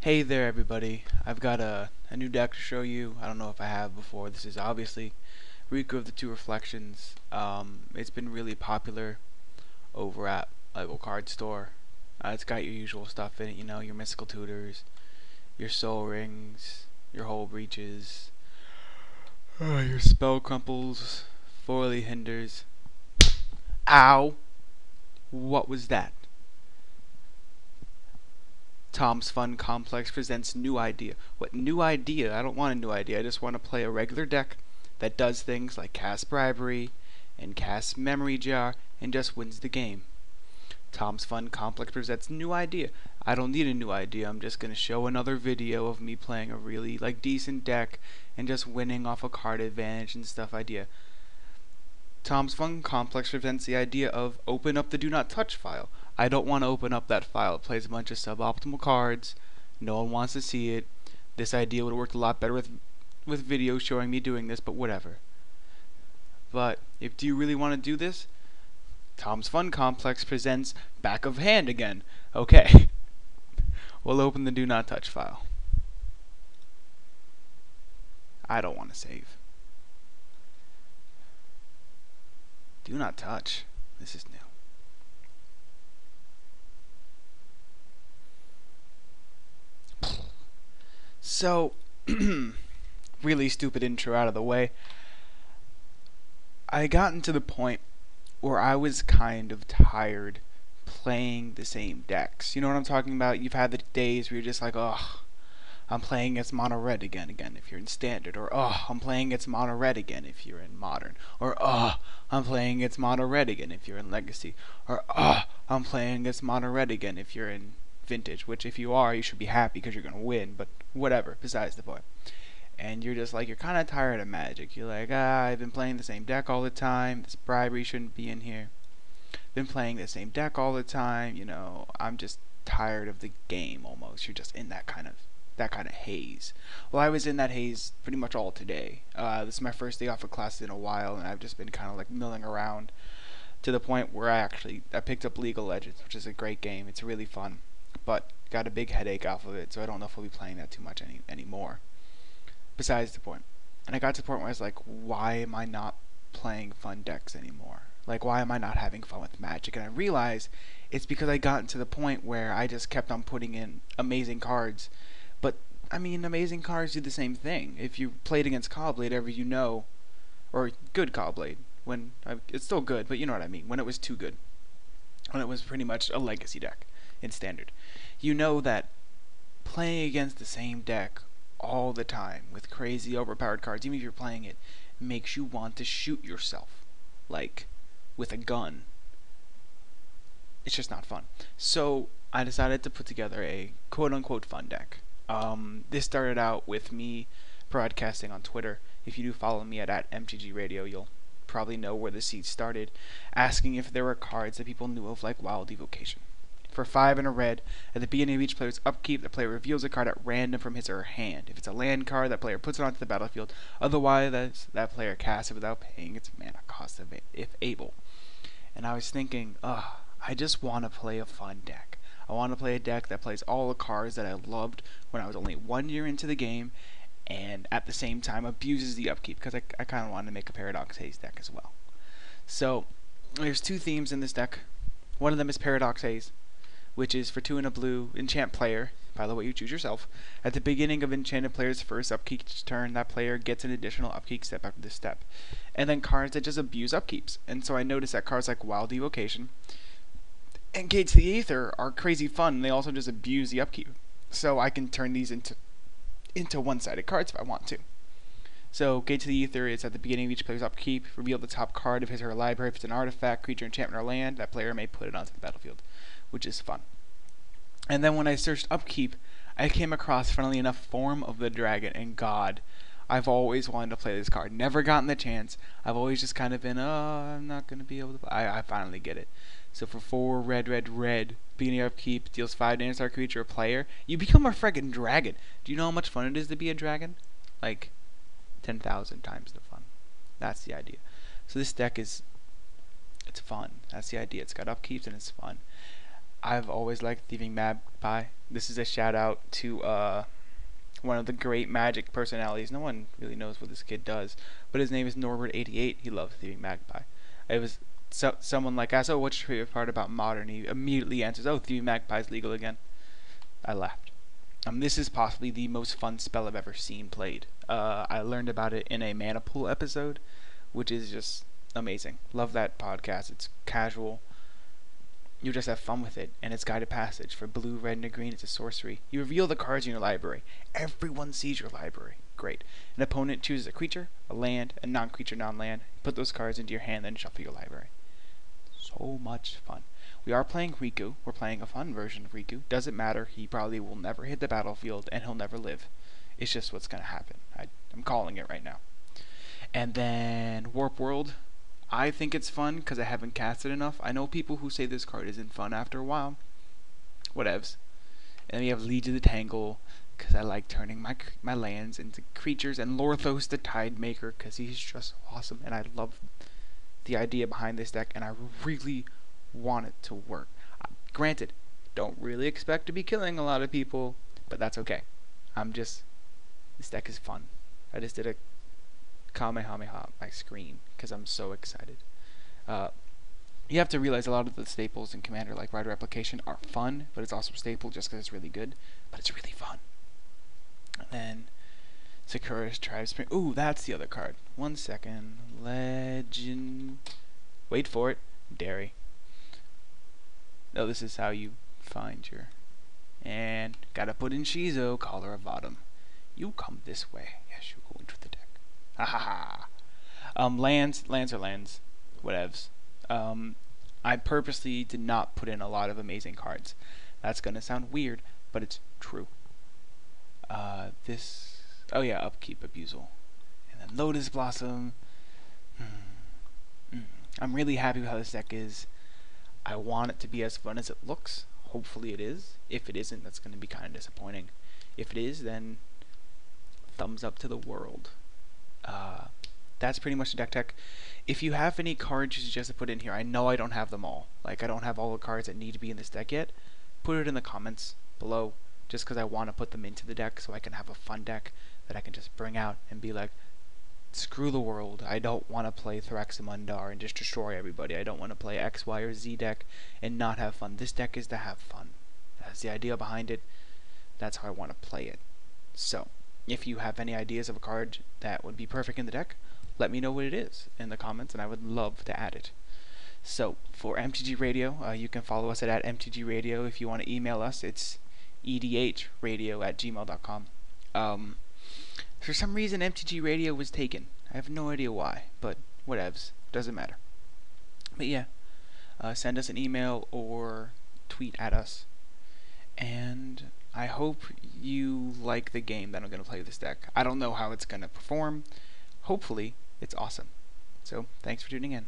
Hey there everybody, I've got a new deck to show you. I don't know if I have before. This is obviously Riku of the Two Reflections. It's been really popular over at local card store. It's got your usual stuff in it, you know, your mystical tutors, your soul rings, your whole breaches, your spell crumples, foily hinders. Ow! What was that? Tom's Fun Complex presents new idea. What new idea? I don't want a new idea. I just want to play a regular deck that does things like cast bribery and cast memory jar and just wins the game. Tom's Fun Complex presents new idea. I don't need a new idea. I'm just gonna show another video of me playing a really decent deck and just winning off a card advantage and stuff idea. Tom's Fun Complex presents the idea of open up the do not touch file. I don't want to open up that file. It plays a bunch of suboptimal cards. No one wants to see it. This idea would have worked a lot better with videos showing me doing this, but whatever. But if do you really want to do this, Tom's Fun Complex presents back of hand again. Okay. We'll open the do not touch file. I don't want to save. Do not touch. This is new. So, really stupid intro out of the way. I gotten to the point where I was kind of tired playing the same decks. You know what I'm talking about? You've had the days where you're just like, oh, I'm playing against mono red again if you're in standard, or oh, I'm playing against mono red again if you're in modern, or oh, I'm playing against mono red again if you're in legacy, or oh, I'm playing against mono red again if you're in vintage, which if you are, you should be happy because you're going to win, but whatever, besides the point. And you're just like, you're kind of tired of Magic. You're like, I've been playing the same deck all the time, this bribery shouldn't be in here. Been playing the same deck all the time, you know, I'm just tired of the game almost. You're just in that kind of haze. Well, I was in that haze pretty much all today. This is my first day off of classes in a while, and I've just been kind of like milling around to the point where I picked up League of Legends, which is a great game. It's really fun, but got a big headache off of it, so I don't know if I'll be playing that too much anymore. Besides the point. And I got to the point where I was like, why am I not playing fun decks anymore? Like, why am I not having fun with Magic? And I realized it's because I got to the point where I just kept on putting in amazing cards. But, I mean, amazing cards do the same thing. If you played against Cobblade, ever you know, or good Cobblade, it's still good, but you know what I mean, when it was too good. When it was pretty much a legacy deck in standard. You know that playing against the same deck all the time with crazy overpowered cards, even if you're playing it, makes you want to shoot yourself. Like, with a gun. It's just not fun. So I decided to put together a quote-unquote fun deck. This started out with me broadcasting on Twitter. If you do follow me at MTG Radio, you'll probably know where the seed started, asking if there were cards that people knew of like Wild Evocation. For 5 and a red, at the beginning of each player's upkeep, the player reveals a card at random from his or her hand. If it's a land card, that player puts it onto the battlefield. Otherwise, that player casts it without paying its mana cost if able. And I was thinking, I just want to play a fun deck. I want to play a deck that plays all the cards that I loved when I was only 1 year into the game, and at the same time abuses the upkeep, because I kind of wanted to make a Paradox Haze deck as well. So, there's 2 themes in this deck. One of them is Paradox Haze, which is for 2 and a blue, enchant player. By the way, you choose yourself. At the beginning of enchanted player's first upkeep turn, that player gets an additional upkeep step after this step. And then cards that just abuse upkeeps. And so I noticed that cards like Wild Evocation and Gates to the Aether are crazy fun, and they also just abuse the upkeep. So I can turn these into one-sided cards if I want to. So, Gate to the Aether is at the beginning of each player's upkeep. Reveal the top card of his or her library. If it's an artifact, creature, enchantment, or land, that player may put it onto the battlefield, which is fun. And then when I searched upkeep, I came across, funnily enough, Form of the Dragon, and God, I've always wanted to play this card. Never gotten the chance. I've always just kind of been, I'm not going to be able to play. I finally get it. So for 4 red, beginning of upkeep, deals 5 damage to our creature or player, you become a friggin' dragon. Do you know how much fun it is to be a dragon? Like, 10,000 times the fun. That's the idea. So this deck it's fun. That's the idea. It's got upkeeps and it's fun. I've always liked Thieving Magpie. This is a shout out to one of the great Magic personalities. No one really knows what this kid does, but his name is Norbert88. He loves Thieving Magpie. It was someone like asked, "Oh, what's your favorite part about Modern?" He immediately answers, "Oh, Thieving Magpie is legal again." I laughed. This is possibly the most fun spell I've ever seen played. I learned about it in a Mana Pool episode, which is just amazing. Love that podcast. It's casual. You just have fun with it, and it's guided passage. For blue, red, and green, it's a sorcery. You reveal the cards in your library. Everyone sees your library. Great. An opponent chooses a creature, a land, a non-creature, non-land. Put those cards into your hand, then shuffle your library. So much fun. We are playing Riku. We're playing a fun version of Riku. Doesn't matter. He probably will never hit the battlefield, and he'll never live. It's just what's going to happen. I'm calling it right now. And then Warp World. I think it's fun because I haven't cast it enough. I know people who say this card isn't fun after a while. Whatevs. And then we have Lead to the Tangle because I like turning my lands into creatures. And Lorthos the Tidemaker because he's just awesome. And I love the idea behind this deck. And I really want it to work. Granted, don't really expect to be killing a lot of people. But that's okay. This deck is fun. I just did a Kamehameha my screen because I'm so excited. You have to realize a lot of the staples in Commander like Rider Replication are fun, but it's also a staple just because it's really good, but it's really fun. And then Sakura's Tribe Spring. Ooh, that's the other card. 1 second. Legend. Wait for it. Dairy. No, this is how you find your. And gotta put in Shizo, Caller of Autumn. You come this way. Yes, you go into the deck. Ha ha ha. Lands are lands. Whatevs. I purposely did not put in a lot of amazing cards. That's gonna sound weird, but it's true. Oh yeah, Upkeep, Abusal. And then Lotus Blossom. I'm really happy with how this deck is. I want it to be as fun as it looks. Hopefully it is. If it isn't, that's gonna be kind of disappointing. If it is, then thumbs up to the world. That's pretty much the deck tech. If you have any cards you suggest to put in here, I know I don't have them all. Like, I don't have all the cards that need to be in this deck yet. Put it in the comments below, just because I want to put them into the deck so I can have a fun deck that I can just bring out and be like, screw the world. I don't want to play Thraxamundar and just destroy everybody. I don't want to play X, Y, or Z deck and not have fun. This deck is to have fun. That's the idea behind it. That's how I want to play it. So, if you have any ideas of a card that would be perfect in the deck, let me know what it is in the comments, and I would love to add it. So, for MTG Radio, you can follow us at MTG Radio. If you want to email us, it's edhradio@gmail.com. For some reason, MTG Radio was taken. I have no idea why, but whatevs. Doesn't matter. But yeah, send us an email or tweet at us. And I hope you like the game that I'm going to play with this deck. I don't know how it's going to perform. Hopefully, it's awesome. So, thanks for tuning in.